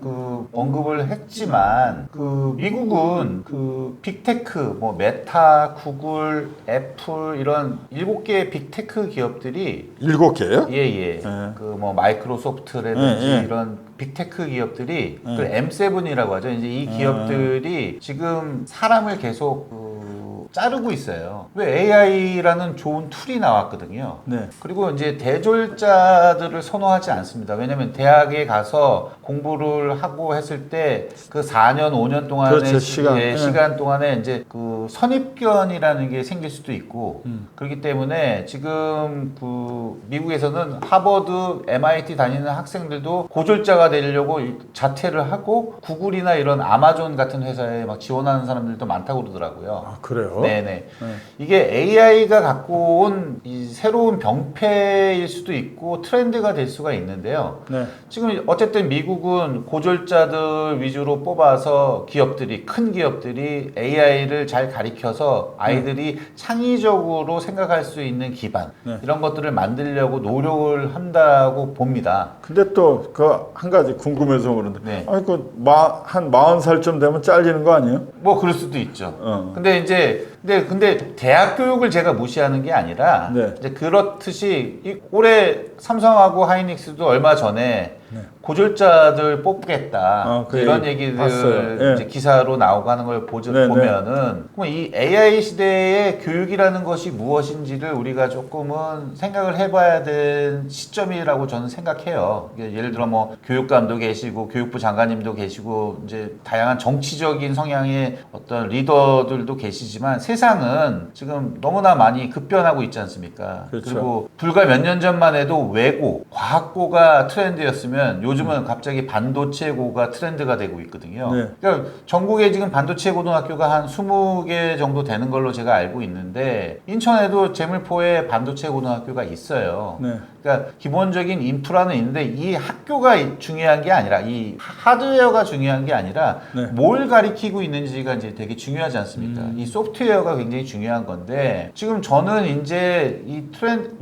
언급을 했지만 미국은 빅테크 뭐 메타, 구글, 애플 이런 7개의 빅테크 기업들이 7개요? 예. 뭐 마이크로소프트라든지 이런 빅테크 기업들이 M7이라고 하죠. 이제 이 기업들이 지금 사람을 계속 자꾸 자르고 있어요. 왜 AI라는 좋은 툴이 나왔거든요. 네. 그리고 이제 대졸자들을 선호하지 않습니다. 왜냐하면 대학에 가서 공부를 하고 했을 때 그 4년, 5년 동안의 그렇죠, 시간. 시간 동안에 이제 그 선입견이라는 게 생길 수도 있고 그렇기 때문에 지금 그 미국에서는 하버드, MIT 다니는 학생들도 고졸자가 되려고 자퇴를 하고 구글이나 이런 아마존 같은 회사에 막 지원하는 사람들도 많다고 그러더라고요. 아, 그래요? 네네. 네. 이게 AI가 갖고 온 이 새로운 병폐일 수도 있고 트렌드가 될 수가 있는데요. 네. 지금 어쨌든 미국은 고졸자들 위주로 뽑아서 큰 기업들이 AI를 잘 가리켜서 아이들이 창의적으로 생각할 수 있는 기반 네. 이런 것들을 만들려고 노력을 한다고 봅니다. 근데 또 그 한 가지 궁금해서 그러는데 네. 아니 한 40살쯤 되면 잘리는 거 아니에요? 뭐 그럴 수도 있죠. 근데 근데 대학 교육을 제가 무시하는 게 아니라 네. 이제 그렇듯이 올해 삼성하고 하이닉스도 얼마 전에 네. 고졸자들 뽑겠다 그 이런 얘기 얘기들 봤어요. 예. 이제 기사로 나오고 하는 걸 네, 보면은 그럼 이 AI 시대의 교육이라는 것이 무엇인지를 우리가 조금은 생각을 해봐야 될 시점이라고 저는 생각해요. 예를 들어 뭐 교육감도 계시고 교육부 장관님도 계시고 이제 다양한 정치적인 성향의 어떤 리더들도 계시지만 세상은 지금 너무나 많이 급변하고 있지 않습니까? 그렇죠. 그리고 불과 몇 년 전만 해도 외고, 과학고가 트렌드였으면 요즘은 갑자기 반도체고가 트렌드가 되고 있거든요. 네. 그러니까 전국에 지금 반도체 고등학교가 한 20개 정도 되는 걸로 제가 알고 있는데 인천에도 제물포에 반도체 고등학교가 있어요. 네. 그러니까 기본적인 인프라는 있는데 이 학교가 중요한 게 아니라 이 하드웨어가 중요한 게 아니라 네. 뭘 가리키고 있는지가 이제 되게 중요하지 않습니까? 이 소프트웨어가 굉장히 중요한 건데 지금 저는 이제 이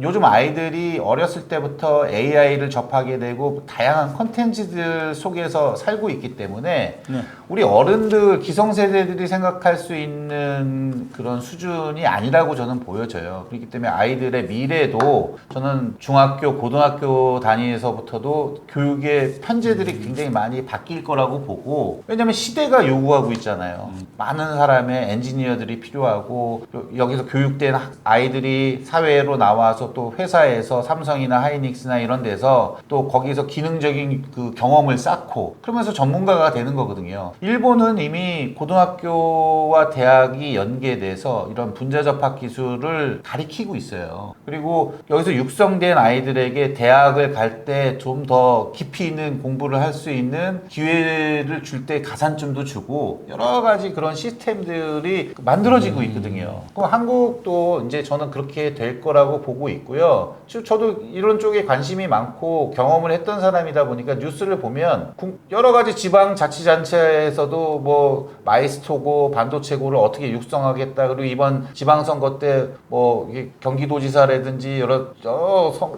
요즘 아이들이 어렸을 때부터 AI를 접하게 되고 다양한 컨텐츠들 속에서 살고 있기 때문에 네. 우리 어른들 기성세대들이 생각할 수 있는 그런 수준이 아니라고 저는 보여져요. 그렇기 때문에 아이들의 미래도 저는 중학교, 고등학교 단위에서부터도 교육의 편제들이 굉장히 많이 바뀔 거라고 보고 왜냐하면 시대가 요구하고 있잖아요. 많은 사람의 엔지니어들이 필요하고 여기서 교육된 아이들이 사회로 나와서 또 회사에서 삼성이나 하이닉스나 이런 데서 또 거기서 기능적인 그 경험을 쌓고 그러면서 전문가가 되는 거거든요. 일본은 이미 고등학교와 대학이 연계돼서 이런 분자접학 기술을 가리키고 있어요. 그리고 여기서 육성된 아이들에게 대학을 갈 때 좀 더 깊이 있는 공부를 할 수 있는 기회를 줄 때 가산점도 주고 여러 가지 그런 시스템들이 만들어지고 있거든요. 그럼 한국도 이제 저는 그렇게 될 거라고 보고 있고요. 저도 이런 쪽에 관심이 많고 경험을 했던 사람이다 보니까 뉴스를 보면 여러 가지 지방 자치단체에서도 뭐 마이스토고 반도체고를 어떻게 육성하겠다. 그리고 이번 지방선거 때 뭐 경기도지사라든지 여러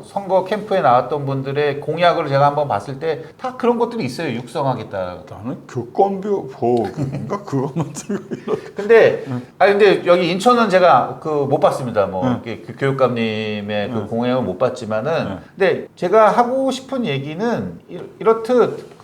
선거 캠프에 나왔던 분들의 공약을 제가 한번 봤을 때 다 그런 것들이 있어요. 육성하겠다. 나는 교권부 보호인가 그것만 들고 근데 여기 인천은 제가 그 못 봤습니다. 뭐 이렇게 교육감님의 그 공약은 못 봤지만은 근데 제가 하고 싶은 얘기는 이렇듯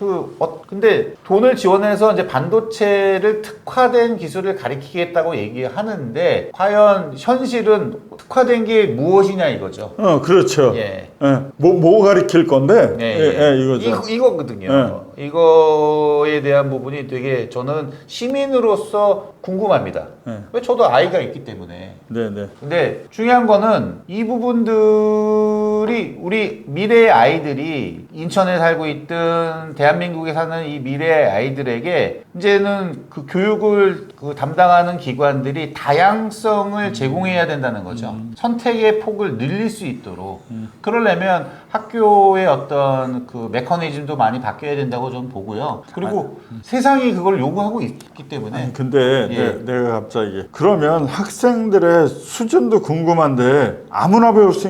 근데 돈을 지원해서 이제 반도체를 특화된 기술을 가리키겠다고 얘기하는데 과연 현실은 특화된 게 무엇이냐 이거죠. 그렇죠. 예. 뭐 가리킬 건데? 이거죠. 이거거든요. 이거에 대한 부분이 되게 저는 시민으로서 궁금합니다. 왜 저도 아이가 있기 때문에. 네네. 근데 중요한 거는 이 부분들이 우리 미래의 아이들이 인천에 살고 있든 대한민국에 사는 이 미래의 아이들에게 이제는 그 교육을 담당하는 기관들이 다양성을 제공해야 된다는 거죠. 선택의 폭을 늘릴 수 있도록. 그러려면 학교의 어떤 그 메커니즘도 많이 바뀌어야 된다고 저는 보고요. 그리고 세상이 그걸 요구하고 있기 때문에. 아니, 근데 내가 갑자기 그러면 학생들의 수준도 궁금한데 아무나 배울 수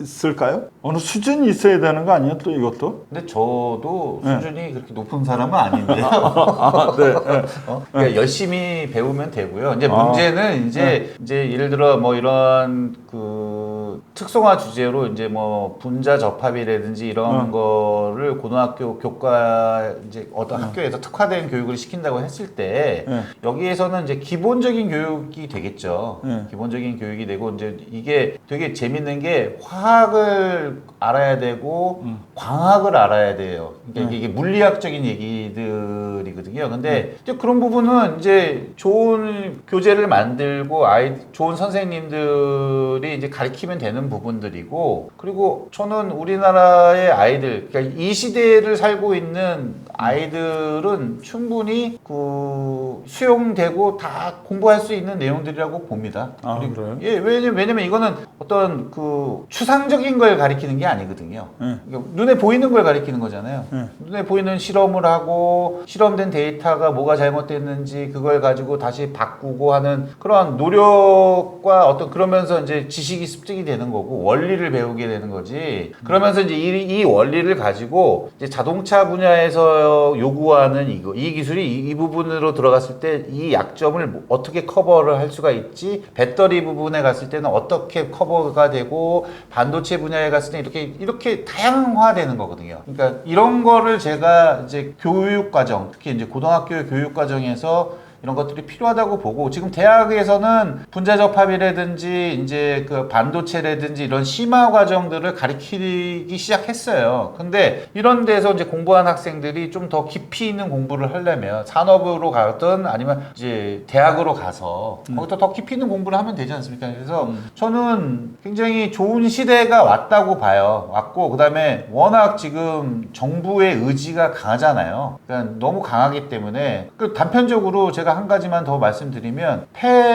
있을까요? 어느 수준이 있어야 되는 거 아니에요? 또 이것도? 근데 저도 수준이 그렇게 높은 사람은 아닌데요. 그러니까 열심히 배우면 되고요. 이제 문제는 이제 예를 들어 뭐 이런 특성화 주제로 이제 뭐 분자 접합이라든지 이런 거를 고등학교 교과 이제 어떤 학교에서 특화된 교육을 시킨다고 했을 때 여기에서는 이제 기본적인 교육이 되겠죠. 기본적인 교육이 되고 이제 이게 되게 재밌는 게 화학을 알아야 되고 광학을 알아야 돼요. 그러니까 이게 물리학적인 얘기들이거든요. 근데 이제 그런 부분은 이제 좋은 교재를 만들고 좋은 선생님들이 이제 가르치면 되는 부분들이고, 그리고 저는 우리나라의 아이들, 그러니까 이 시대를 살고 있는 아이들은 충분히 수용되고 다 공부할 수 있는 내용들이라고 봅니다. 아, 그래요? 예, 왜냐면 이거는 어떤 추상적인 걸 가리키는 게 아니거든요. 그러니까 눈에 보이는 걸 가리키는 거잖아요. 눈에 보이는 실험을 하고 실험된 데이터가 뭐가 잘못됐는지 그걸 가지고 다시 바꾸고 하는 그런 노력과 어떤, 그러면서 이제 지식이 습득이 되는 거고 원리를 배우게 되는 거지. 그러면서 이제 이 원리를 가지고 이제 자동차 분야에서 요구하는 이 기술이 이 부분으로 들어갔을 때 이 약점을 어떻게 커버를 할 수가 있지, 배터리 부분에 갔을 때는 어떻게 커버가 되고, 반도체 분야에 갔을 때 이렇게 다양화되는 거거든요. 그러니까 이런 거를 제가 이제 교육 과정, 특히 이제 고등학교 교육 과정에서 이런 것들이 필요하다고 보고, 지금 대학에서는 분자 접합이라든지 이제 그 반도체라든지 이런 심화 과정들을 가르치기 시작했어요. 근데 이런 데서 이제 공부한 학생들이 좀 더 깊이 있는 공부를 하려면 산업으로 가든 아니면 이제 대학으로 가서 거기서 더 깊이 있는 공부를 하면 되지 않습니까? 그래서 저는 굉장히 좋은 시대가 왔다고 봐요. 왔고, 그다음에 워낙 지금 정부의 의지가 강하잖아요. 그러니까 너무 강하기 때문에 단편적으로 제가 한 가지만 더 말씀드리면,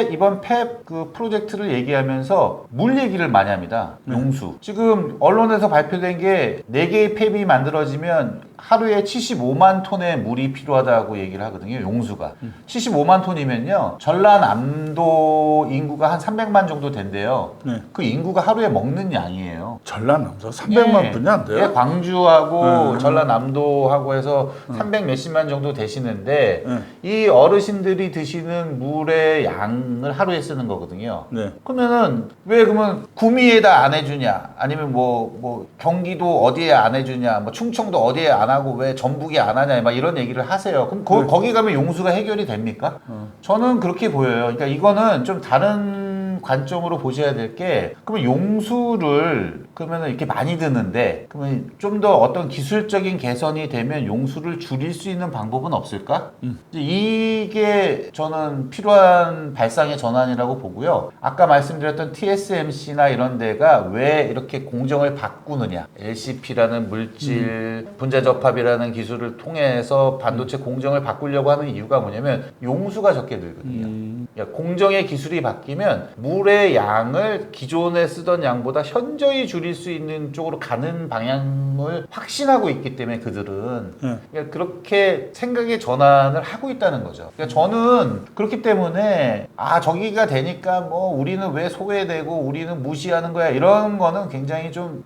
이번 폐 프로젝트를 얘기하면서 물 얘기를 많이 합니다. 용수. 지금 언론에서 발표된 게 4개의 폐비 만들어지면 하루에 75만 톤의 물이 필요하다고 얘기를 하거든요. 용수가. 75만 톤이면요, 전라남도 인구가 한 300만 정도 된대요. 그 인구가 하루에 먹는 양이에요. 전라남도 300만 분이 안 돼요? 예, 광주하고 전라남도하고 해서 300 몇십만 정도 되시는데 이 어르신들이 드시는 물의 양을 하루에 쓰는 거거든요. 그러면은 왜 그러면 구미에다 안 해주냐, 아니면 뭐 경기도 어디에 안 해주냐, 뭐 충청도 어디에 안 하고 왜 전북이 안 하냐, 막 이런 얘기를 하세요. 그럼 거기 가면 용수가 해결이 됩니까? 저는 그렇게 보여요. 그러니까 이거는 좀 다른 관점으로 보셔야 될 게, 그러면 용수를 그러면 이렇게 많이 드는데, 그러면 좀 더 어떤 기술적인 개선이 되면 용수를 줄일 수 있는 방법은 없을까? 이게 저는 필요한 발상의 전환이라고 보고요. 아까 말씀드렸던 TSMC나 이런 데가 왜 이렇게 공정을 바꾸느냐, LCP라는 물질 분자 접합이라는 기술을 통해서 반도체 공정을 바꾸려고 하는 이유가 뭐냐면 용수가 적게 들거든요. 그러니까 공정의 기술이 바뀌면 물의 양을 기존에 쓰던 양보다 현저히 줄일 수 있는 쪽으로 가는 방향을 확신하고 있기 때문에 그들은 그러니까 그렇게 생각의 전환을 하고 있다는 거죠. 그러니까 저는 그렇기 때문에 저기가 되니까 뭐 우리는 왜 소외되고 우리는 무시하는 거야, 이런 거는 굉장히 좀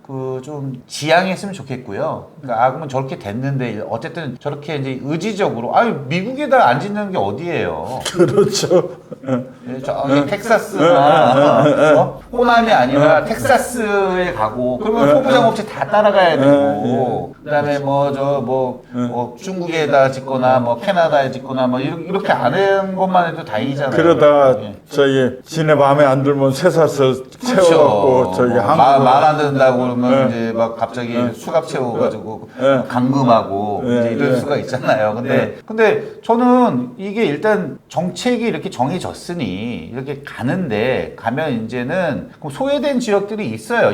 지양했으면 좋겠고요. 그러니까 그러면 저렇게 됐는데 어쨌든 저렇게 이제 의지적으로 미국에다 안 짓는 게 어디예요? 그렇죠. 저기 텍사스나 호남이 아니라 텍사스에 가고, 그러면 소부장업체 다 따라가야 되고, 그다음에 중국에다 짓거나 뭐 캐나다에 짓거나 뭐 이렇게 안 하는 것만 해도 다행이잖아요. 그러다 저기 지네 마음에 안 들면 쇠사서 채워갖고 저기 말 안 듣는다고 그러면 이제 막 갑자기 수갑 채워가지고 감금하고 이제 이럴 수가 있잖아요. 근데 저는 이게 일단 정책이 이렇게 정해졌으니 이렇게 가면 이제는 소외된 지역들이 있어요.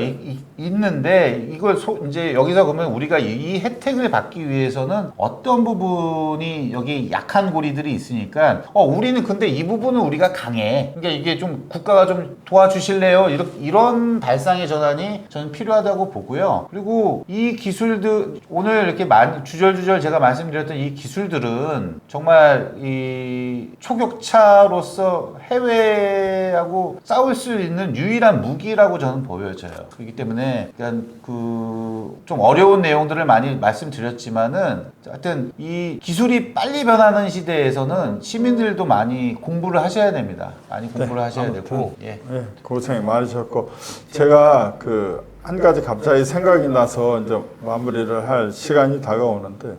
있는데 이걸 이제 여기서 그러면 우리가 이 혜택을 받기 위해서는 어떤 부분이 여기 약한 고리들이 있으니까 우리는 근데 이 부분은 우리가 강해. 그러니까 이게 좀 국가가 좀 도와주실래요? 이런 발상의 전환이 저는 필요하다고 보고요. 그리고 이 기술들 오늘 이렇게 주절주절 제가 말씀드렸던 이 기술들은 정말 이 초격차로서 해외하고 싸울 수 있는 유일한 유일한 무기라고 저는 보여져요. 그렇기 때문에 약간 좀 어려운 내용들을 많이 말씀드렸지만은 하여튼 이 기술이 빨리 변하는 시대에서는 시민들도 많이 공부를 하셔야 됩니다. 많이 공부를 하셔야 아무튼, 되고 예. 예, 고생 많으셨고 제가 한 가지 갑자기 생각이 나서 이제 마무리를 할 시간이 다가오는데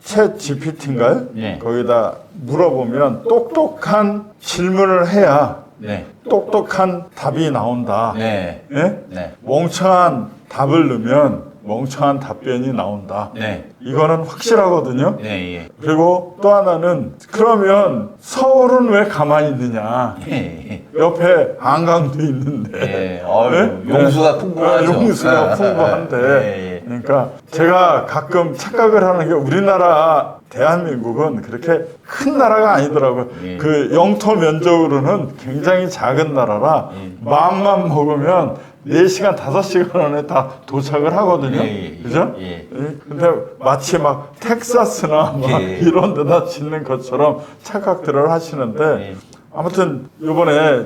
챗 GPT인가요? 네. 거기다 물어보면 똑똑한 질문을 해야 네. 똑똑한 답이 나온다. 네. 예? 네. 멍청한 답을 넣으면 멍청한 답변이 나온다. 네. 이거는 확실하거든요. 네. 예. 그리고 또 하나는 그러면 서울은 왜 가만히 있느냐? 예. 옆에 한강도 있는데. 예. 네? 용수가 풍부하죠. 용수가 풍부한데. 예. 예. 그러니까 제가 가끔 착각을 하는 게 우리나라 대한민국은 그렇게 큰 나라가 아니더라고요. 예. 그 영토 면적으로는 굉장히 작은 나라라 마음만 먹으면 4시간, 5시간 안에 다 도착을 하거든요. 예. 그죠? 예. 근데 마치 막 텍사스나 막 예. 이런 데다 짓는 것처럼 착각들을 하시는데 예. 아무튼 이번에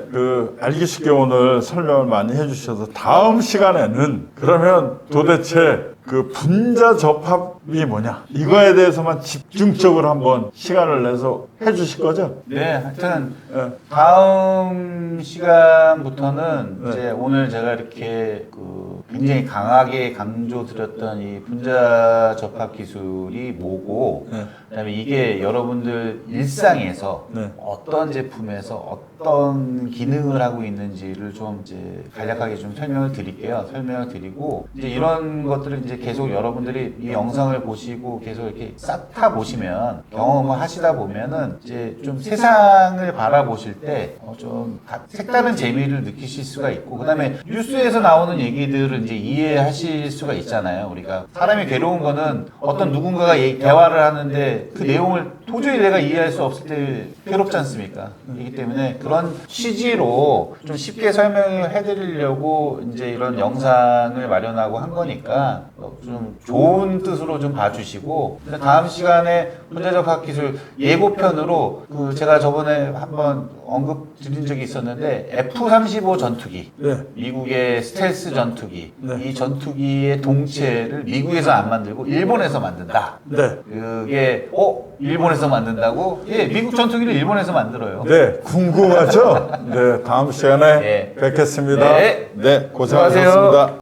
알기 쉽게 오늘 설명을 많이 해주셔서 다음 시간에는 그러면 도대체 분자 접합이 뭐냐 이거에 대해서만 집중적으로 한번 시간을 내서 해주실 거죠? 네, 하여튼 예. 다음 시간부터는 네. 이제 오늘 제가 이렇게 굉장히 강하게 강조드렸던 이 분자 접합 기술이 뭐고, 네. 그다음에 이게 여러분들 일상에서 네. 어떤 제품에서 어떤 기능을 하고 있는지를 좀 이제 간략하게 좀 설명을 드릴게요. 설명을 드리고 이제 이런 것들을 이제 계속 여러분들이 이 영상을 보시고 계속 이렇게 쌓다 보시면 경험을 하시다 보면은 이제 좀 세상을 바라보실 때 좀 색다른 재미를 느끼실 수가 있고, 그다음에 뉴스에서 나오는 얘기들을 이제 이해하실 수가 있잖아요. 우리가 사람이 괴로운 거는 어떤 누군가가 대화를 하는데 그 내용을 도저히 내가 이해할 수 없을 때 괴롭지 않습니까? 그렇기 때문에 그런 취지로 좀 쉽게 설명을 해드리려고 이제 이런 영상을 마련하고 한 거니까 좀 좋은 뜻으로 좀 봐주시고, 다음 시간에 분자접합 기술 예고편으로 제가 저번에 한번 언급 드린 적이 있었는데 F-35 전투기, 네. 미국의 스텔스 전투기, 네. 이 전투기의 동체를 미국에서 안 만들고 일본에서 만든다. 네. 그게 일본에서 만든다고? 예, 미국 전투기를 일본에서 만들어요. 네, 궁금하죠? 네, 다음 시간에 네. 뵙겠습니다. 네. 네, 고생하셨습니다. 수고하세요.